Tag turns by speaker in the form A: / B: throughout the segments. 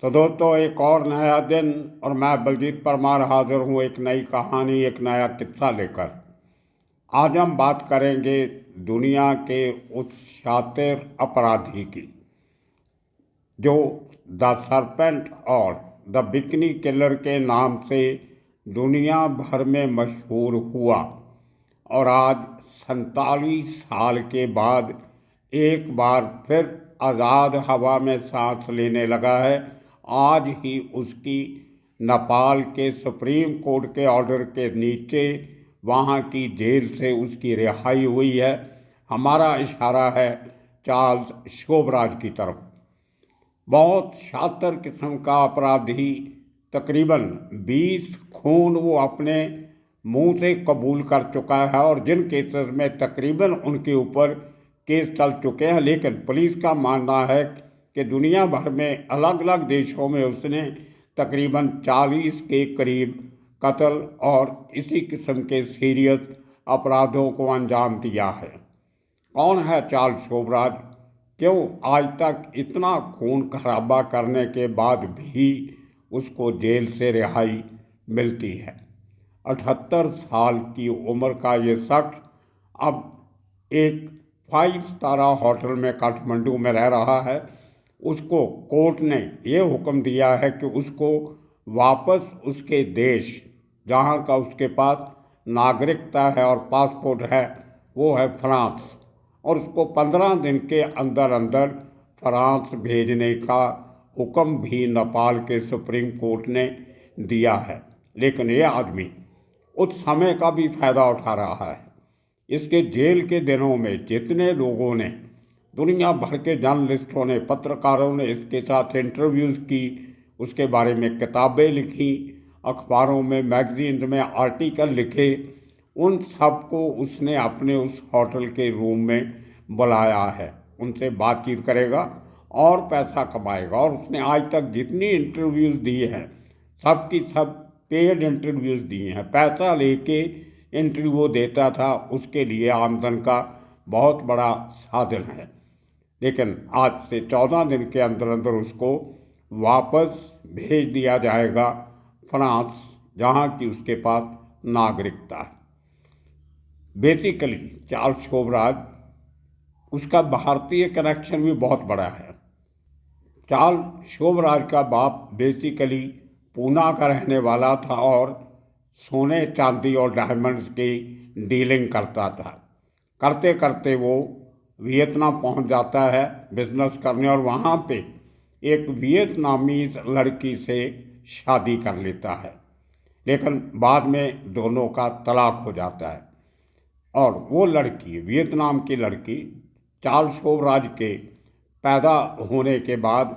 A: तो दोस्तों, एक और नया दिन और मैं बलजीत परमार हाजिर हूँ एक नई कहानी, एक नया किस्सा लेकर। आज हम बात करेंगे दुनिया के उस शातिर अपराधी की जो द सरपेंट और द बिकनी किलर के नाम से दुनिया भर में मशहूर हुआ और आज 47 साल के बाद एक बार फिर आज़ाद हवा में सांस लेने लगा है। आज ही उसकी नेपाल के सुप्रीम कोर्ट के ऑर्डर के नीचे वहाँ की जेल से उसकी रिहाई हुई है। हमारा इशारा है चार्ल्स शोभराज की तरफ। बहुत शातिर किस्म का अपराधी, तकरीबन 20 खून वो अपने मुंह से कबूल कर चुका है और जिन केसेस में तकरीबन उनके ऊपर केस चल चुके हैं, लेकिन पुलिस का मानना है कि दुनिया भर में अलग अलग देशों में उसने तकरीबन 40 के करीब कत्ल और इसी किस्म के सीरियस अपराधों को अंजाम दिया है। कौन है चार्ल्स शोभराज? क्यों आज तक इतना खून खराबा करने के बाद भी उसको जेल से रिहाई मिलती है? 78 साल की उम्र का ये शख्स अब एक 5 स्टार होटल में काठमांडू में रह रहा है। उसको कोर्ट ने ये हुक्म दिया है कि उसको वापस उसके देश, जहाँ का उसके पास नागरिकता है और पासपोर्ट है, वो है फ्रांस, और उसको 15 दिन के अंदर अंदर फ्रांस भेजने का हुक्म भी नेपाल के सुप्रीम कोर्ट ने दिया है। लेकिन ये आदमी उस समय का भी फ़ायदा उठा रहा है। इसके जेल के दिनों में जितने लोगों ने, दुनिया भर के जर्नलिस्टों ने, पत्रकारों ने इसके साथ इंटरव्यूज़ की, उसके बारे में किताबें लिखी, अखबारों में, मैगजीन्स में आर्टिकल लिखे, उन सबको उसने अपने उस होटल के रूम में बुलाया है। उनसे बातचीत करेगा और पैसा कमाएगा। और उसने आज तक जितनी इंटरव्यूज़ दिए हैं, सब की सब पेड इंटरव्यूज़ दिए हैं। पैसा लेके इंटरव्यू देता था, उसके लिए आमदन का बहुत बड़ा साधन है। लेकिन आज से 14 दिन के अंदर अंदर उसको वापस भेज दिया जाएगा फ्रांस, जहाँ की उसके पास नागरिकता है। बेसिकली चार्ल्स शोभराज, उसका भारतीय कनेक्शन भी बहुत बड़ा है। चार्ल्स शोभराज का बाप बेसिकली पूना का रहने वाला था और सोने, चांदी और डायमंड्स की डीलिंग करता था। करते करते वो वियतनाम पहुंच जाता है बिजनेस करने और वहाँ पे एक वियतनामीज लड़की से शादी कर लेता है। लेकिन बाद में दोनों का तलाक हो जाता है और वो लड़की, वियतनाम की लड़की, चार्ल्स शोभराज के पैदा होने के बाद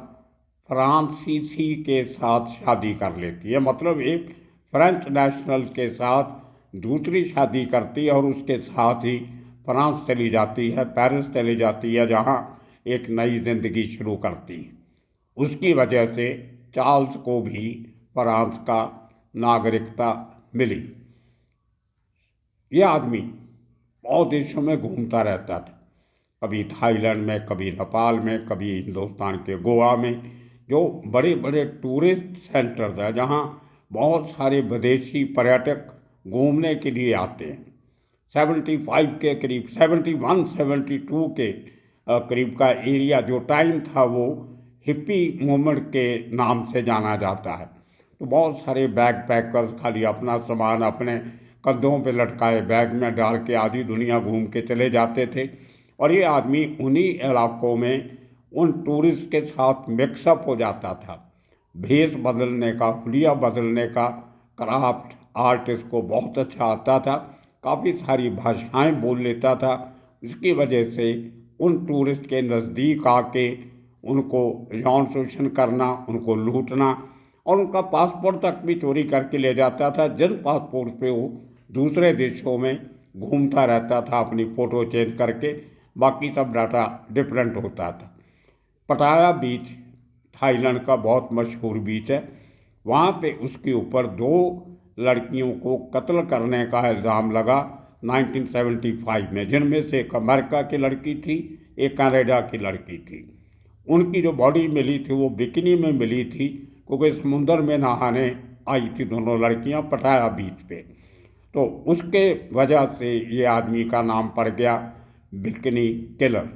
A: फ्रांसीसी के साथ शादी कर लेती है। मतलब एक फ्रेंच नेशनल के साथ दूसरी शादी करती है और उसके साथ ही फ्रांस चली जाती है, पेरिस चली जाती है, जहाँ एक नई ज़िंदगी शुरू करती है। उसकी वजह से चार्ल्स को भी फ्रांस का नागरिकता मिली। यह आदमी बहुत देशों में घूमता रहता था, कभी थाईलैंड में, कभी नेपाल में, कभी हिंदुस्तान के गोवा में, जो बड़े बड़े टूरिस्ट सेंटर्स हैं जहाँ बहुत सारे विदेशी पर्यटक घूमने के लिए आते हैं। 75 के करीब, 71, 72 के करीब का एरिया जो टाइम था, वो हिप्पी मूवमेंट के नाम से जाना जाता है। तो बहुत सारे बैग पैकर्स खाली अपना सामान अपने कंधों पे लटकाए बैग में डाल के आधी दुनिया घूम के चले जाते थे। और ये आदमी उन्हीं इलाकों में उन टूरिस्ट के साथ मिक्सअप हो जाता था। भेष बदलने का, हुलिया बदलने का क्राफ्ट आर्ट इसको बहुत अच्छा आता था। काफ़ी सारी भाषाएं बोल लेता था। इसकी वजह से उन टूरिस्ट के नज़दीक आके उनको यौन शोषण करना, उनको लूटना और उनका पासपोर्ट तक भी चोरी करके ले जाता था, जिन पासपोर्ट पे वो दूसरे देशों में घूमता रहता था अपनी फ़ोटो चेंज करके। बाकी सब डाटा डिफरेंट होता था। पटाया बीच थाईलैंड का बहुत मशहूर बीच है। वहाँ पे उसके ऊपर 2 लड़कियों को कत्ल करने का इल्ज़ाम लगा 1975 में, जिनमें से एक अमेरिका की लड़की थी, एक कनाडा की लड़की थी। उनकी जो बॉडी मिली थी वो बिकिनी में मिली थी, क्योंकि समुंदर में नहाने आई थी दोनों लड़कियां पटाया बीच पे। तो उसके वजह से ये आदमी का नाम पड़ गया बिकिनी किलर।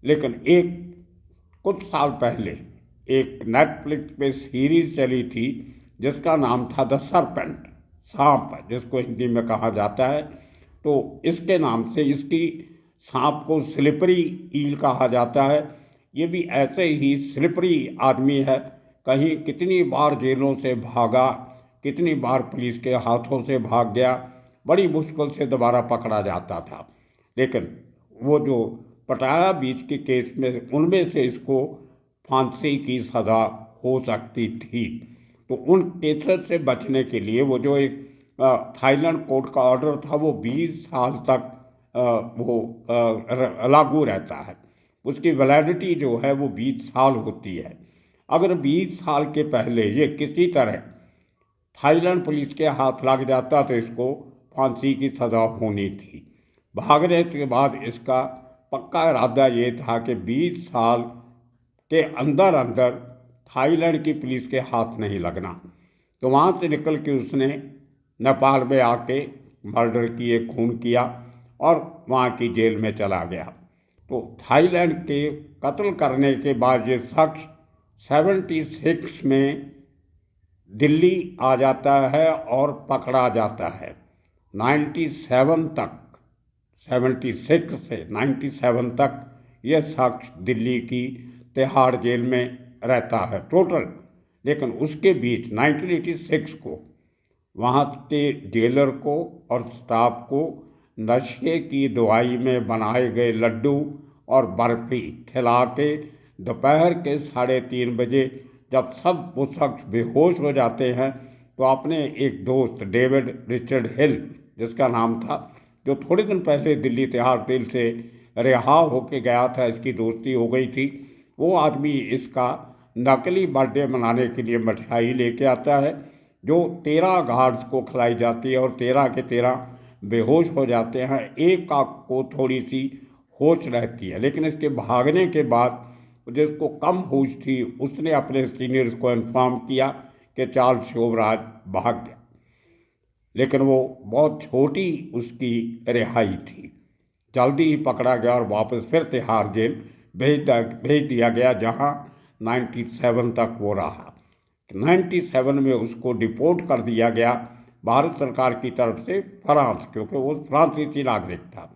A: लेकिन कुछ साल पहले एक नेटफ्लिक्स पे सीरीज चली थी जिसका नाम था द सरपेंट, सांप, जिसको हिंदी में कहा जाता है। तो इसके नाम से इसकी सांप को स्लिपरी ईल कहा जाता है। ये भी ऐसे ही स्लिपरी आदमी है, कहीं कितनी बार जेलों से भागा, कितनी बार पुलिस के हाथों से भाग गया, बड़ी मुश्किल से दोबारा पकड़ा जाता था। लेकिन वो जो पटाया बीच के केस में, उनमें से इसको फांसी की सज़ा हो सकती थी। तो उन केसेस से बचने के लिए वो जो एक थाईलैंड कोर्ट का ऑर्डर था वो 20 साल तक लागू रहता है। उसकी वैलिडिटी जो है वो 20 साल होती है। अगर 20 साल के पहले ये किसी तरह थाईलैंड पुलिस के हाथ लग जाता तो इसको फांसी की सज़ा होनी थी। भागने के बाद इसका पक्का इरादा ये था कि 20 साल के अंदर अंदर थाईलैंड की पुलिस के हाथ नहीं लगना। तो वहाँ से निकल के उसने नेपाल में आके मर्डर किए, खून किया और वहाँ की जेल में चला गया। तो थाईलैंड के कत्ल करने के बाद ये शख्स 76 में दिल्ली आ जाता है और पकड़ा जाता है। 97 तक, 76 से 97 तक यह शख्स दिल्ली की तिहाड़ जेल में रहता है टोटल। लेकिन उसके बीच 1986 को वहाँ के जेलर को और स्टाफ को नशे की दवाई में बनाए गए लड्डू और बर्फ़ी खिला के दोपहर के 3:30 बजे जब सब वो शख्स बेहोश हो जाते हैं तो अपने एक दोस्त डेविड रिचर्ड हिल, जिसका नाम था, जो थोड़े दिन पहले दिल्ली तिहाड़ जेल से रिहा होके गया था, इसकी दोस्ती हो गई थी, वो आदमी इसका नकली बर्थडे मनाने के लिए मिठाई लेके आता है जो 13 गार्ड्स को खिलाई जाती है और 13 के 13 बेहोश हो जाते हैं। एक का को थोड़ी सी होश रहती है, लेकिन इसके भागने के बाद जिसको कम होश थी उसने अपने सीनियर्स को इन्फॉर्म किया कि चार्ल्स शोभराज भाग गया। लेकिन वो बहुत छोटी उसकी रिहाई थी, जल्दी ही पकड़ा गया और वापस फिर तिहाड़ जेल भेज दिया गया, जहाँ 97 तक वो रहा। 97 में उसको डिपोर्ट कर दिया गया भारत सरकार की तरफ से फ्रांस, क्योंकि वो फ्रांसीसी नागरिक था।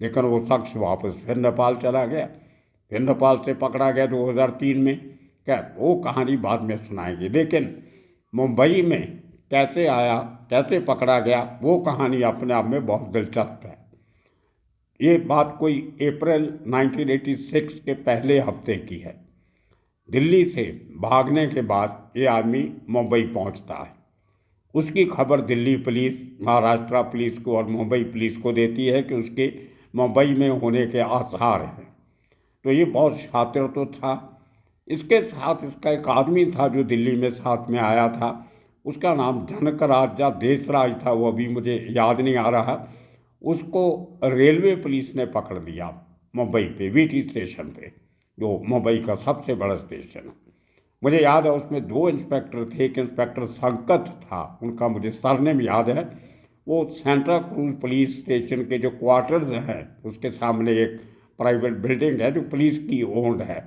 A: लेकिन वो शख्स वापस फिर नेपाल चला गया, फिर नेपाल से पकड़ा गया 2003 में। क्या वो कहानी बाद में सुनाएंगे, लेकिन मुंबई में कैसे आया, कैसे पकड़ा गया, वो कहानी अपने आप में बहुत दिलचस्प है। ये बात कोई अप्रैल 1986 के पहले हफ्ते की है। दिल्ली से भागने के बाद ये आदमी मुंबई पहुंचता है। उसकी खबर दिल्ली पुलिस, महाराष्ट्र पुलिस को और मुंबई पुलिस को देती है कि उसके मुंबई में होने के आसार हैं। तो ये बहुत शातिर तो था। इसके साथ इसका एक आदमी था जो दिल्ली में साथ में आया था, उसका नाम जनकराज या देशराज था, वो अभी मुझे याद नहीं आ रहा। उसको रेलवे पुलिस ने पकड़ लिया मुंबई पे, वीटी स्टेशन पे, जो मुंबई का सबसे बड़ा स्टेशन है। मुझे याद है उसमें 2 इंस्पेक्टर थे। एक इंस्पेक्टर संकत था, उनका मुझे सरनेम याद है। वो सेंट्रा क्रूज पुलिस स्टेशन के जो क्वार्टर्स हैं उसके सामने एक प्राइवेट बिल्डिंग है जो पुलिस की ओन्ड है,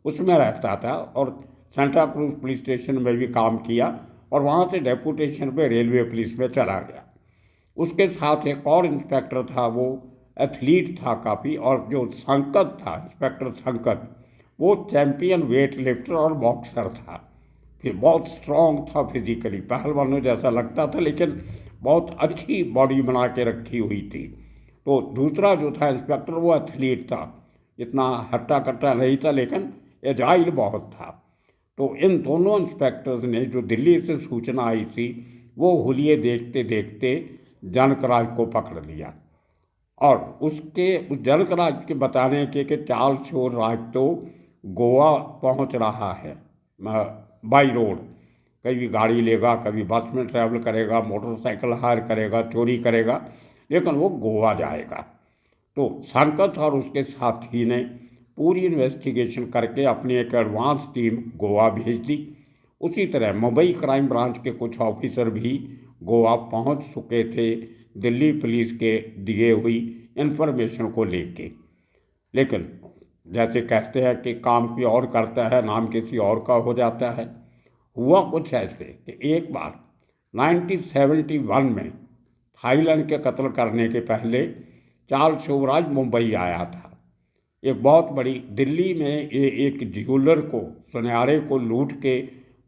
A: उसमें रहता था और सेंट्रा क्रूज पुलिस स्टेशन में भी काम किया और वहाँ से डेपुटेशन पे रेलवे पुलिस में चला गया। उसके साथ एक और इंस्पेक्टर था, वो एथलीट था काफ़ी, और जो संकत था, इंस्पेक्टर संकत, वो चैम्पियन वेट लिफ्टर और बॉक्सर था। फिर बहुत स्ट्रॉन्ग था फिजिकली, पहलवानों जैसा लगता था, लेकिन बहुत अच्छी बॉडी बना के रखी हुई थी। तो दूसरा जो था इंस्पेक्टर, वो एथलीट था, इतना हट्टा कट्टा नहीं था लेकिन एजाइल बहुत था। तो इन दोनों इंस्पेक्टर्स ने, जो दिल्ली से सूचना आई थी, वो हुलिये देखते देखते जनकराज को पकड़ लिया। और उस जनकराज के बताने के कि चार्ल्स शोभराज तो गोवा पहुंच रहा है बाई रोड, कभी गाड़ी लेगा, कभी बस में ट्रैवल करेगा, मोटरसाइकिल हायर करेगा, चोरी करेगा, लेकिन वो गोवा जाएगा। तो संकत और उसके साथी ने पूरी इन्वेस्टिगेशन करके अपनी एक एडवांस टीम गोवा भेज दी। उसी तरह मुंबई क्राइम ब्रांच के कुछ ऑफिसर भी गोवा पहुंच चुके थे दिल्ली पुलिस के दिए हुई इन्फॉर्मेशन को लेके। लेकिन जैसे कहते हैं कि काम की और करता है, नाम किसी और का हो जाता है। हुआ कुछ ऐसे कि एक बार 1971 में थाईलैंड के कत्ल करने के पहले चार्ल्स शिवराज मुंबई आया था। एक बहुत बड़ी दिल्ली में एक ज्वेलर को, सुनहरे को लूट के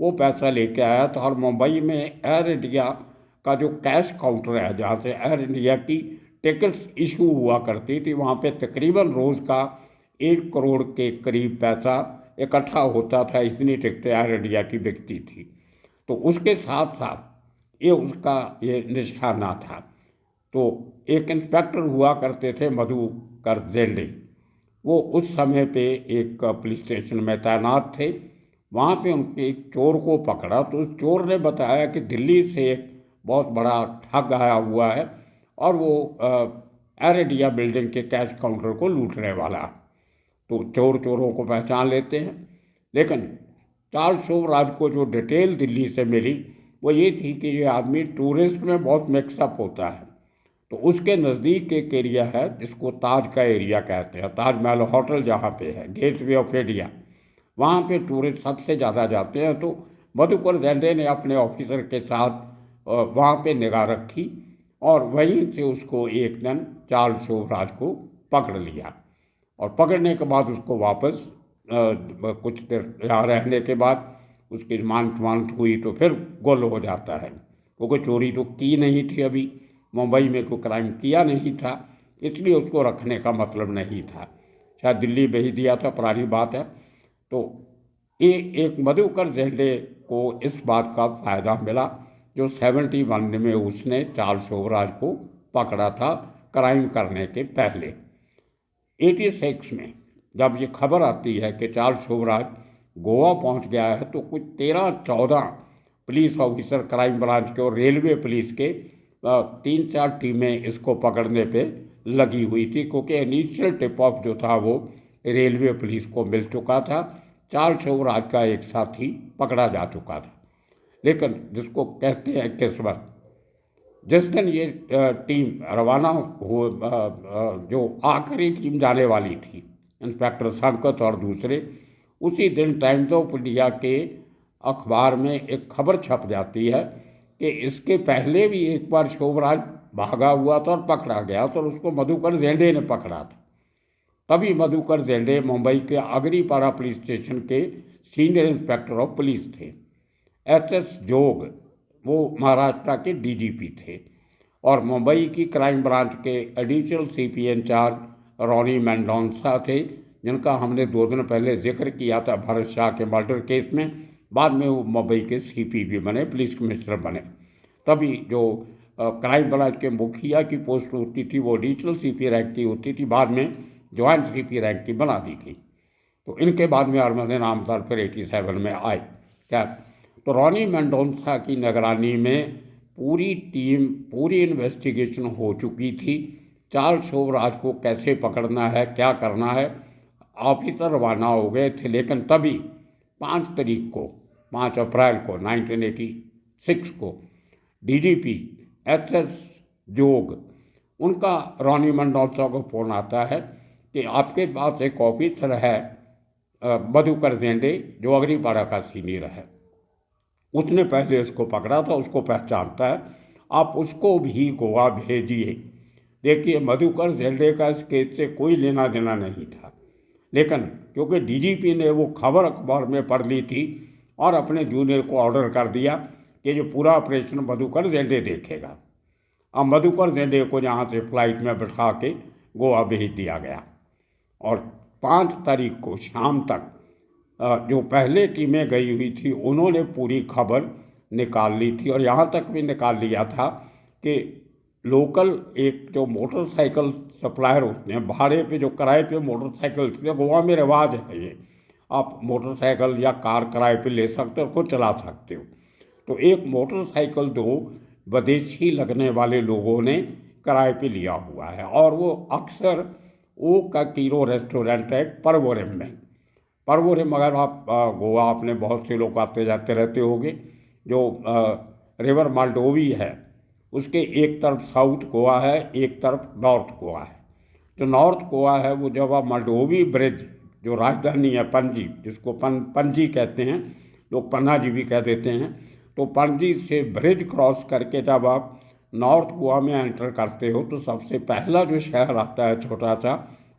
A: वो पैसा लेके आया था। और मुंबई में एयर इंडिया का जो कैश काउंटर है, जहाँ से एयर इंडिया की टिकट्स इशू हुआ करती थी, वहाँ पे तकरीबन रोज़ का 1 करोड़ के करीब पैसा इकट्ठा होता था। इतनी टिकटें एयर इंडिया की बिकती थी। तो उसके साथ साथ ये उसका ये निशाना था। तो एक इंस्पेक्टर हुआ करते थे मधुकर जेंडे, वो उस समय पे एक पुलिस स्टेशन में तैनात थे। वहाँ पे उनके एक चोर को पकड़ा, तो उस चोर ने बताया कि दिल्ली से एक बहुत बड़ा ठग आया हुआ है और वो एयर इंडिया बिल्डिंग के कैश काउंटर को लूटने वाला। तो चोर चोरों को पहचान लेते हैं। लेकिन चार्ल्स शिवराज को जो डिटेल दिल्ली से मिली वो ये थी कि ये आदमी टूरिस्ट में बहुत मिक्सअप होता है। तो उसके नज़दीक एक एरिया है जिसको ताज का एरिया कहते हैं, ताजमहल होटल जहाँ पे है, गेटवे ऑफ इंडिया, वहाँ पे टूरिस्ट सबसे ज़्यादा जाते हैं। तो मधुकर जेंडे ने अपने ऑफिसर के साथ वहाँ पे निगाह रखी और वहीं से उसको एक दिन चार्ल्स शिवराज को पकड़ लिया। और पकड़ने के बाद उसको वापस कुछ देर यहाँ रहने के बाद उसकी जमानत हुई तो फिर गोल हो जाता है, क्योंकि चोरी तो की नहीं थी, अभी मुंबई में कोई क्राइम किया नहीं था, इसलिए उसको रखने का मतलब नहीं था। शायद दिल्ली भेज दिया था, पुरानी बात है। तो ये एक मधुकर जेंडे को इस बात का फ़ायदा मिला जो 71 में उसने चार्ल्स शिवराज को पकड़ा था क्राइम करने के पहले। 86 में जब ये खबर आती है कि चार्ल्स शिवराज गोवा पहुंच गया है, तो कुछ 13-14 पुलिस ऑफिसर क्राइम ब्रांच के और रेलवे पुलिस के 3-4 टीमें इसको पकड़ने पे लगी हुई थी, क्योंकि इनिशियल टिप ऑफ जो था वो रेलवे पुलिस को मिल चुका था। चार्ल्स शिवराज का एक साथी पकड़ा जा चुका था। लेकिन जिसको कहते हैं किस्मत, जिस दिन ये टीम रवाना हो, जो आखिरी टीम जाने वाली थी, इंस्पेक्टर संकत और दूसरे, उसी दिन टाइम्स ऑफ इंडिया के अखबार में एक खबर छप जाती है कि इसके पहले भी एक बार शिवराज भागा हुआ था और पकड़ा गया था, और उसको मधुकर जेंडे ने पकड़ा था। तभी मधुकर जेंडे मुंबई के अगरीपाड़ा पुलिस स्टेशन के सीनियर इंस्पेक्टर ऑफ पुलिस थे। SS जोग वो महाराष्ट्र के DGP थे, और मुंबई की क्राइम ब्रांच के additional CP incharge Ronnie Mendonca थे, जिनका हमने 2 दिन पहले जिक्र किया था भरत शाह के मर्डर केस में। बाद में वो मुंबई के CP भी बने, पुलिस कमिश्नर बने। तभी जो क्राइम ब्रांच के मुखिया की पोस्ट होती थी वो एडिशनल CP रैंक की होती थी, बाद में ज्वाइंट CP रैंक की बना दी गई। तो इनके बाद में अरमद नामदार फिर 87 में आए। क्या तो रॉनी मेंडोंसा की निगरानी में पूरी टीम, पूरी इन्वेस्टिगेशन हो चुकी थी। चार्ल्स शिवराज को कैसे पकड़ना है, क्या करना है, ऑफिसर रवाना हो गए थे। लेकिन तभी 5 अप्रैल को 1986 को DGP SS जोग, उनका रॉनी मेंडोंसा को फ़ोन आता है कि आपके पास एक ऑफिसर है मधुकर जेंडे, जो अगरीपाड़ा का सीनियर है, उसने पहले इसको पकड़ा था, उसको पहचानता है, आप उसको भी गोवा भेजिए। देखिए, मधुकर जेंडे का इस केस से कोई लेना देना नहीं था, लेकिन क्योंकि DGP ने वो खबर अखबार में पढ़ ली थी और अपने जूनियर को ऑर्डर कर दिया कि जो पूरा ऑपरेशन मधुकर जेंडे देखेगा। अब मधुकर जेंडे को यहाँ से फ्लाइट में बैठा के गोवा भेज दिया गया, और 5 तारीख को शाम तक जो पहले टीमें गई हुई थी उन्होंने पूरी खबर निकाल ली थी। और यहाँ तक भी निकाल लिया था कि लोकल एक जो मोटरसाइकिल सप्लायर होते हैं, भाड़े पे जो किराए पे मोटरसाइकिल थे, गोवा में रिवाज है ये, आप मोटरसाइकिल या कार किराए पे ले सकते हो और खुद चला सकते हो। तो एक मोटरसाइकिल 2 विदेशी लगने वाले लोगों ने किराए पे लिया हुआ है, और वो अक्सर ओ का कीरो रेस्टोरेंट है परवोरिम में। परवोरिम अगर आप गोवा आपने बहुत से लोग आते जाते रहते होंगे, जो रिवर माल्डोवी है उसके एक तरफ साउथ गोवा है, एक तरफ नॉर्थ गोवा है। जो नॉर्थ गोवा है वो जब आप माल्डोवी ब्रिज, जो राजधानी है पणजी, जिसको पणजी कहते हैं, लोग पन्नाजी भी कह देते हैं, तो पणजी से ब्रिज क्रॉस करके जब आप नॉर्थ गोवा में एंटर करते हो तो सबसे पहला जो शहर आता है छोटा सा,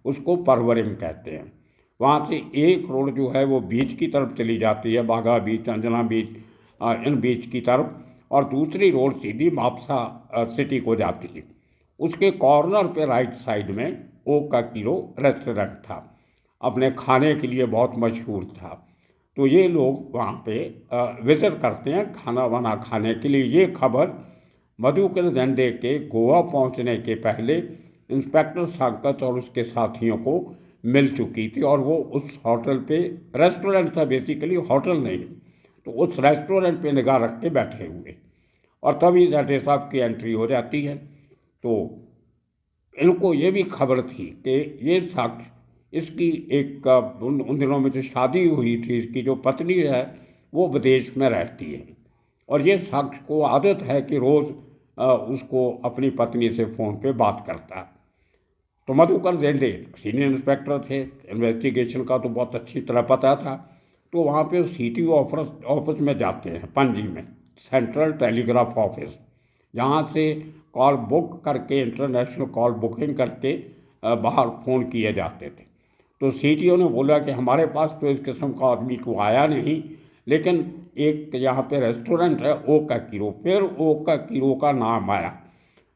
A: उसको परवरिम कहते हैं। वहाँ से एक रोड जो है वो बीच की तरफ चली जाती है, बागा बीच, अंजना बीच, इन बीच की तरफ, और दूसरी रोड सीधी मापसा सिटी को जाती है। उसके कॉर्नर पे राइट साइड में ओ का कीरो रेस्टोरेंट था, अपने खाने के लिए बहुत मशहूर था। तो ये लोग वहाँ पे विजिट करते हैं खाना वाना खाने के लिए। ये खबर मधुकर झंडे के गोवा पहुँचने के पहले इंस्पेक्टर सांकत और उसके साथियों को मिल चुकी थी, और वो उस होटल पे, रेस्टोरेंट था बेसिकली, होटल नहीं, तो उस रेस्टोरेंट पे निगाह रख के बैठे हुए। और तभी झंडे साहब की एंट्री हो जाती है। तो इनको ये भी खबर थी कि ये साक्ष, इसकी एक उन दिनों में जो शादी हुई थी, इसकी जो पत्नी है वो विदेश में रहती है, और ये साक्ष को आदत है कि रोज़ उसको अपनी पत्नी से फ़ोन पे बात करता है। तो मधुकर जेंडे सीनियर इंस्पेक्टर थे, इन्वेस्टिगेशन का तो बहुत अच्छी तरह पता था। तो वहाँ पे सिटी ऑफिस में जाते हैं पणजी में, सेंट्रल टेलीग्राफ ऑफिस, जहाँ से कॉल बुक करके, इंटरनेशनल कॉल बुकिंग करके बाहर फ़ोन किए जाते थे। तो सीटीओ ने बोला कि हमारे पास तो इस किस्म का आदमी को आया नहीं, लेकिन एक यहाँ पे रेस्टोरेंट है ओ का कीरो, फिर ओ का कीरो का नाम आया।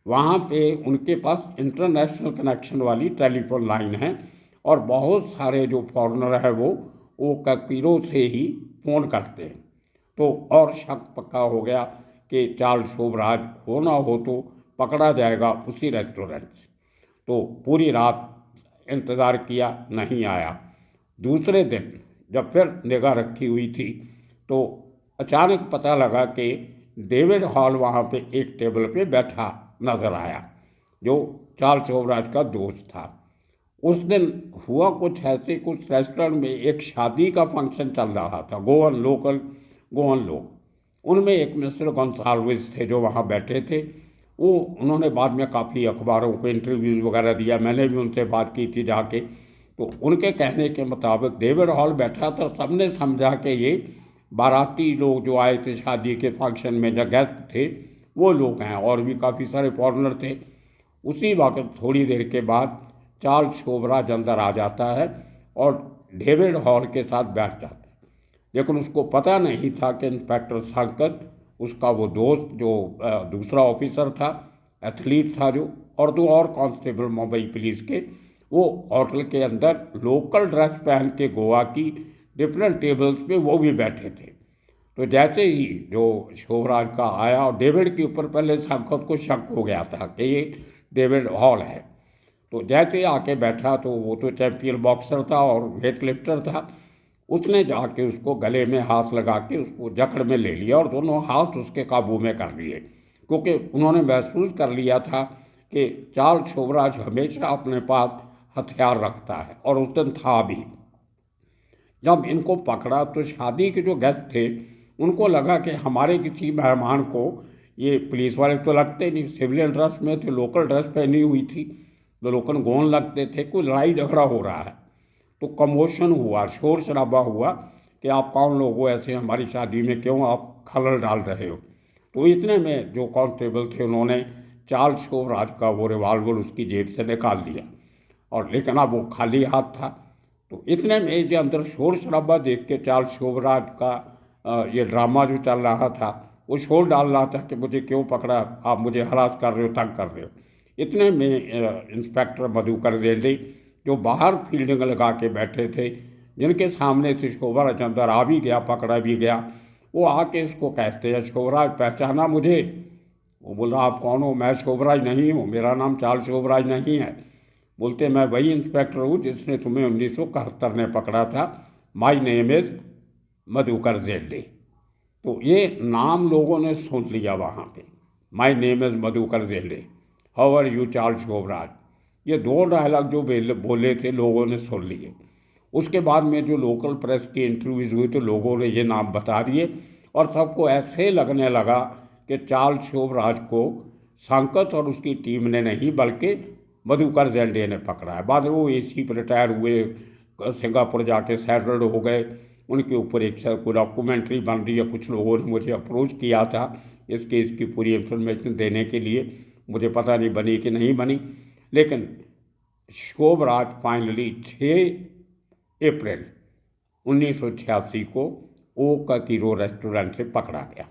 A: वहाँ पे उनके पास इंटरनेशनल कनेक्शन वाली टेलीफोन लाइन है, और बहुत सारे जो फॉरेनर है वो ओ का कीरो से ही फ़ोन करते हैं। तो और शक पक्का हो गया कि चार्ल्स शोभराज हो ना हो तो पकड़ा जाएगा उसी रेस्टोरेंट से। तो पूरी रात इंतज़ार किया, नहीं आया। दूसरे दिन जब फिर निगाह रखी हुई थी तो अचानक पता लगा कि डेविड हॉल वहाँ पे एक टेबल पे बैठा नज़र आया, जो चार्ल्स शोभराज का दोस्त था। उस दिन हुआ कुछ ऐसे, कुछ रेस्टोरेंट में एक शादी का फंक्शन चल रहा था, गोवन लोग, उनमें एक मिस्टर गोंसाल्विस थे जो वहाँ बैठे थे। वो उन्होंने बाद में काफ़ी अखबारों को इंटरव्यूज़ वगैरह दिया, मैंने भी उनसे बात की थी जाके। तो उनके कहने के मुताबिक डेविड हॉल बैठा था, सबने समझा कि ये बाराती लोग जो आए थे शादी के फंक्शन में, जो गेस्ट थे वो लोग हैं, और भी काफ़ी सारे फॉरेनर थे। उसी वक्त थोड़ी देर के बाद चार्ल्स शोभराज अंदर आ जाता है और डेविड हॉल के साथ बैठ जाता है। लेकिन उसको पता नहीं था कि इंस्पेक्टर सांकत, उसका वो दोस्त जो दूसरा ऑफिसर था, एथलीट था जो, और दो और कांस्टेबल मुंबई पुलिस के, वो होटल के अंदर लोकल ड्रेस पहन के गोवा की डिफरेंट टेबल्स पे वो भी बैठे थे। तो जैसे ही जो शोभराज का आया, और डेविड के ऊपर पहले सांकत को शक हो गया था कि ये डेविड हॉल है, तो जैसे ही आके बैठा तो वो तो चैंपियन बॉक्सर था और वेट लिफ्टर था, उसने जाके उसको गले में हाथ लगा के उसको जकड़ में ले लिया और दोनों हाथ उसके काबू में कर लिए, क्योंकि उन्होंने महसूस कर लिया था कि चार्ल्स शोभराज हमेशा अपने पास हथियार रखता है, और उस दिन था भी। जब इनको पकड़ा तो शादी के जो गेस्ट थे उनको लगा कि हमारे किसी मेहमान को, ये पुलिस वाले तो लगते नहीं, सिविलियन ड्रेस में थे, लोकल ड्रेस पहनी हुई थी, तो लोकल गोन लगते थे, कोई लड़ाई झगड़ा हो रहा है। तो कमोशन हुआ, शोर शराबा हुआ कि आप कौन लोग हो, ऐसे हमारी शादी में क्यों आप खलल डाल रहे हो। तो इतने में जो कांस्टेबल थे उन्होंने चार्ल्स शोभराज का वो रिवाल्वर उसकी जेब से निकाल लिया, और लेकिन अब वो खाली हाथ था। तो इतने में जो अंदर शोर शराबा देख के चार्ल्स शोभराज का ये ड्रामा जो चल रहा था, वो शोर डाल रहा था कि मुझे क्यों पकड़ा, आप मुझे हरास कर रहे हो, तंग कर रहे हो। इतने में इंस्पेक्टर मधुकर जेंडे जो बाहर फील्डिंग लगा के बैठे थे, जिनके सामने से शोभराज अंदर आ भी गया, पकड़ा भी गया, वो आके इसको कहते हैं, शोभराज पहचाना मुझे? वो बोला आप कौन हो? मैं शोभराज नहीं हूँ, मेरा नाम चार्ल्स शोभराज नहीं है। बोलते मैं वही इंस्पेक्टर हूँ जिसने तुम्हें 1971 में पकड़ा था, my name is Madhukar Jende. तो ये नाम लोगों ने सुन लिया वहाँ पे, my name is Madhukar Jende, how are you Charles Sobhraj. ये 2 डायलॉग जो बोले थे लोगों ने सुन लिए। उसके बाद में जो लोकल प्रेस की इंटरव्यूज़ हुई तो लोगों ने ये नाम बता दिए और सबको ऐसे लगने लगा कि चार्ल्स शोभराज को सांकत और उसकी टीम ने नहीं बल्कि मधुकर जेंडे ने पकड़ा है। बाद में वो एसी पर रिटायर हुए, सिंगापुर जाके सेटल्ड हो गए। उनके ऊपर एक कोई डॉक्यूमेंट्री बन रही है। कुछ लोगों ने मुझे अप्रोच किया था इस केस की पूरी इंफॉर्मेशन देने के लिए, मुझे पता नहीं बनी कि नहीं बनी। लेकिन शोभराज फाइनली 6 अप्रैल 1986 को ओक कीरो रेस्टोरेंट से पकड़ा गया।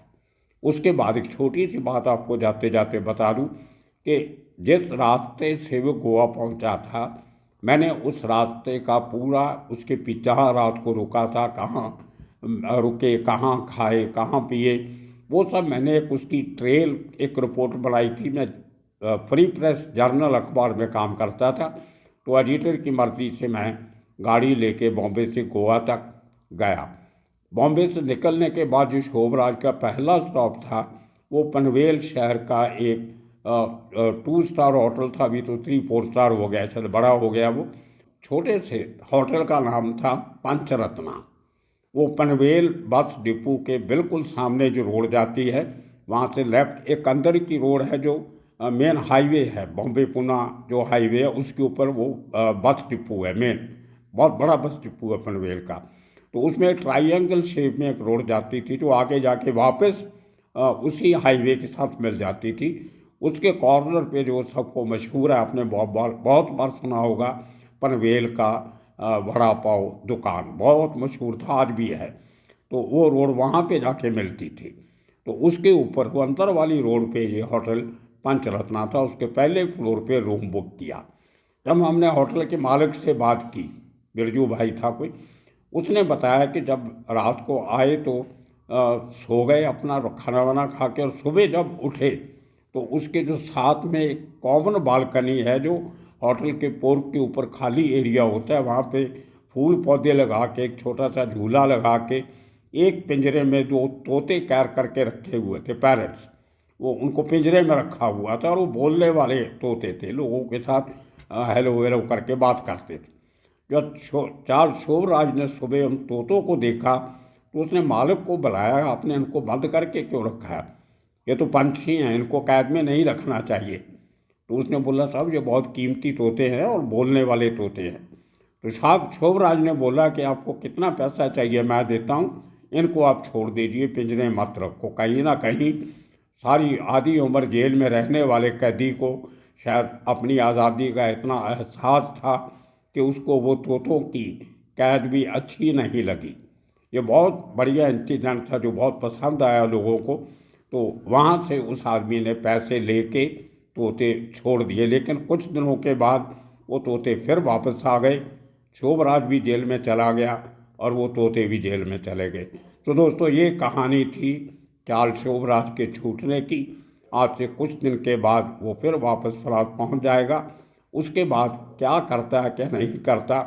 A: उसके बाद एक छोटी सी बात आपको जाते जाते बता दूं कि जिस रास्ते से वो गोवा पहुंचा था, मैंने उस रास्ते का पूरा उसके पीछे रात को रुका था, कहाँ रुके, कहाँ खाए, कहाँ पिए, वो सब मैंने एक उसकी ट्रेल एक रिपोर्ट बनाई थी। मैं फ्री प्रेस जर्नल अखबार में काम करता था, तो एडिटर की मर्जी से मैं गाड़ी लेके बॉम्बे से गोवा तक गया। बॉम्बे से निकलने के बाद जो शोभराज का पहला स्टॉप था वो पनवेल शहर का एक 2 स्टार होटल था। अभी तो 3-4 स्टार हो गया, चल बड़ा हो गया। वो छोटे से होटल का नाम था पंचरत्ना। वो पनवेल बस डिपो के बिल्कुल सामने जो रोड जाती है वहाँ से लेफ्ट एक अंदर की रोड है जो मेन हाईवे है, बॉम्बे पुणे जो हाईवे है उसके ऊपर वो बस डिपो है, मेन बहुत बड़ा बस डिपो है पनवेल का। तो उसमें ट्रायंगल शेप में एक रोड जाती थी जो आगे जाके वापस उसी हाईवे के साथ मिल जाती थी। उसके कॉर्नर पे जो सबको मशहूर है, आपने बहुत बार सुना होगा, पनवेल का वड़ा पाव दुकान बहुत मशहूर था, आज भी है। तो वो रोड वहाँ पे जाके मिलती थी। तो उसके ऊपर वो अंदर वाली रोड पे ये होटल पंचरत्ना था। उसके पहले फ्लोर पे रूम बुक किया। तब हमने होटल के मालिक से बात की, बिरजू भाई था कोई, उसने बताया कि जब रात को आए तो सो गए अपना खाना वाना खा के, और सुबह जब उठे तो उसके जो साथ में एक कॉमन बालकनी है जो होटल के पोर्क के ऊपर खाली एरिया होता है, वहाँ पे फूल पौधे लगा के एक छोटा सा झूला लगा के एक पिंजरे में 2 तोते कैर करके रखे हुए थे, पैरट्स, वो उनको पिंजरे में रखा हुआ था और वो बोलने वाले तोते थे, लोगों के साथ हेलो हेलो करके बात करते थे। जब चार्ल्स शोभराज ने सुबह उन तोतों को देखा तो उसने मालिक को बुलाया, आपने इनको बंद करके क्यों रखा है, ये तो पंछी हैं, इनको कैद में नहीं रखना चाहिए। तो उसने बोला साहब ये बहुत कीमती तोते हैं और बोलने वाले तोते हैं। तो साहब शोभराज ने बोला कि आपको कितना पैसा चाहिए मैं देता हूँ, इनको आप छोड़ दीजिए, पिंजरे मत रखो। कहीं ना कहीं सारी आधी उम्र जेल में रहने वाले कैदी को शायद अपनी आज़ादी का इतना एहसास था कि उसको वो तोतों की कैद भी अच्छी नहीं लगी। ये बहुत बढ़िया इंसिडेंट था जो बहुत पसंद आया लोगों को। तो वहाँ से उस आदमी ने पैसे लेके तोते छोड़ दिए, लेकिन कुछ दिनों के बाद वो तोते फिर वापस आ गए। शोभराज भी जेल में चला गया और वो तोते भी जेल में चले गए। तो दोस्तों ये कहानी थी चार्ल्स शोभराज के छूटने की। आज से कुछ दिन के बाद वो फिर वापस फ्रांस पहुंच जाएगा। उसके बाद क्या करता है क्या नहीं करता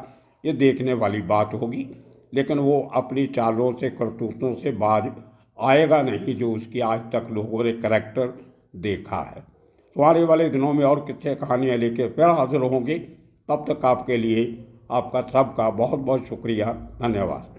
A: ये देखने वाली बात होगी, लेकिन वो अपनी चालों से करतूतों से बाज आएगा नहीं जो उसकी आज तक लोगों ने करैक्टर देखा है। तो आने वाले दिनों में और किस्से कहानियाँ लेके फिर हाजिर होंगे। तब तक आपके लिए आपका सबका बहुत बहुत शुक्रिया, धन्यवाद।